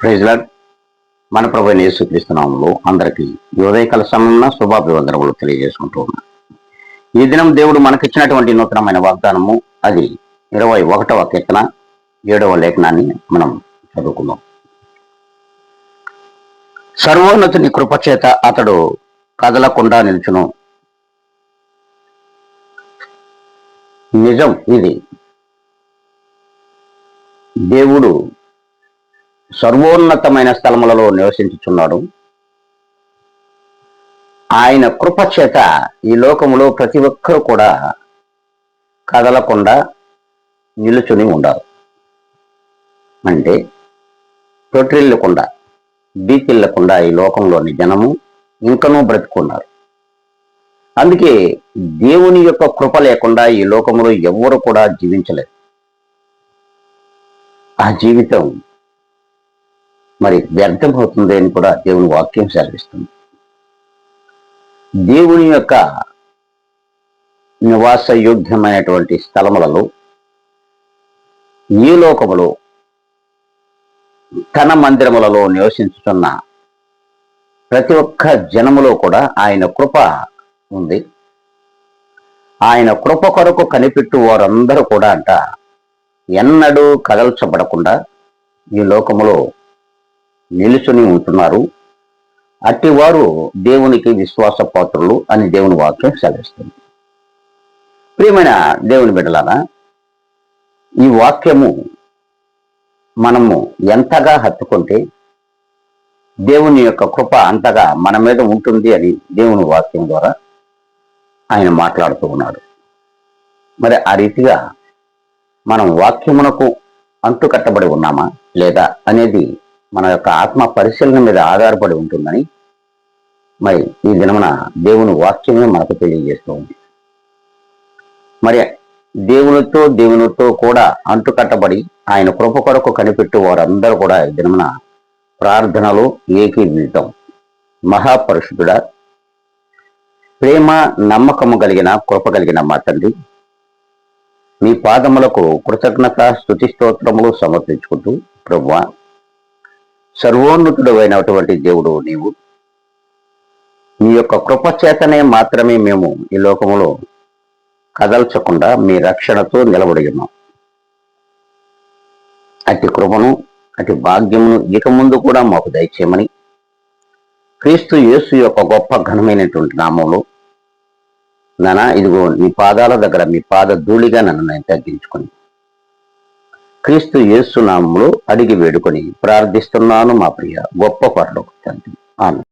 Praise lord. మన ప్రభువైన యేసుక్రీస్తు నామములో అందరికీ ఉదయకాల సమయంలో శుభాభివందనములు తెలియజేసుకుంటూ ఉన్నాను. ఈ దినం దేవుడు మనకిచ్చినటువంటి నూతనమైన వాగ్దానము, అది 21వ కీర్తన 7వ లేఖనాన్ని మనం చదువుకుందాం. సర్వోన్నతుని కృపచేత అతడు కదలకుండా నిల్చును. నిజం ఇది. దేవుడు సర్వోన్నతమైన స్థలములలో నివసించుచున్నాడు. ఆయన కృప చేత ఈ లోకములో ప్రతి ఒక్కరూ కూడా కదలకుండా నిలుచుని ఉండాలి. అంటే తొట్టిల్లకుండా బీతిల్లకుండా ఈ లోకంలోని జనము ఇంకనూ బ్రతుకున్నారు. అందుకే దేవుని యొక్క కృప లేకుండా ఈ లోకంలో ఎవరు కూడా జీవించలేరు. ఆ జీవితం మరి వ్యర్థమవుతుంది అని కూడా దేవుని వాక్యం సెలవిస్తుంది. దేవుని యొక్క నివాస యోగ్యమైనటువంటి స్థలములలో ఈ లోకములో తన మందిరములలో నివసించుతున్న ప్రతి ఒక్క జనములో కూడా ఆయన కృప ఉంది. ఆయన కృప కొరకు కనిపెట్టు వారందరూ కూడా ఎన్నడూ కదల్చబడకుండా ఈ లోకములో నిలుచుని ఉంటున్నారు. అట్టివారు దేవునికి విశ్వాస పాత్రులు అని దేవుని వాక్యం సెలవిస్తుంది. ప్రియమైన దేవుని బిడ్డలారా, ఈ వాక్యము మనము ఎంతగా హత్తుకుంటే దేవుని యొక్క కృప అంతగా మన మీద ఉంటుంది అని దేవుని వాక్యం ద్వారా ఆయన మాట్లాడుతూ ఉన్నాడు. మరి ఆ రీతిగా మనం వాక్యమునకు అంటుకట్టబడి ఉన్నామా లేదా అనేది మన యొక్క ఆత్మ పరిశీలన మీద ఆధారపడి ఉంటుందని మరి ఈ దినమున దేవుని వాక్యమే మనకు తెలియజేస్తూ ఉంది. మరి దేవునితో కూడా అంటుకట్టబడి ఆయన కృప కొరకు కనిపెట్టు వారందరూ కూడా ఈ దినమున ప్రార్థనలో ఏకీభవితం. మహాపరిశుద్ధుడా, ప్రేమ నమ్మకము కలిగిన కృప కలిగిన మా తండ్రి, మీ పాదములకు కృతజ్ఞత స్తుతి స్తోత్రములు సమర్పించుకుంటూ, ప్రభువా, సర్వోన్నతుడు అయినటువంటి దేవుడు నీవు. మీ యొక్క కృప చేతనే మాత్రమే మేము ఈ లోకములో కదల్చకుండా మీ రక్షణతో నిలబడి ఉన్నాం. అతి కృపను అతి భాగ్యమును ఇక ముందు కూడా మాకు దయచేయమని క్రీస్తు యేసు యొక్క గొప్ప ఘనమైనటువంటి నామంలో నానా ఇదిగో మీ పాదాల దగ్గర మీ పాద ధూళిగా నన్ను నేను తగ్గించుకొని క్రీస్తు యేసు నామములో అడిగి వేడుకొని ప్రార్థిస్తున్నాను మా ప్రియ గొప్ప పరలోక తండ్రి. ఆమేన్.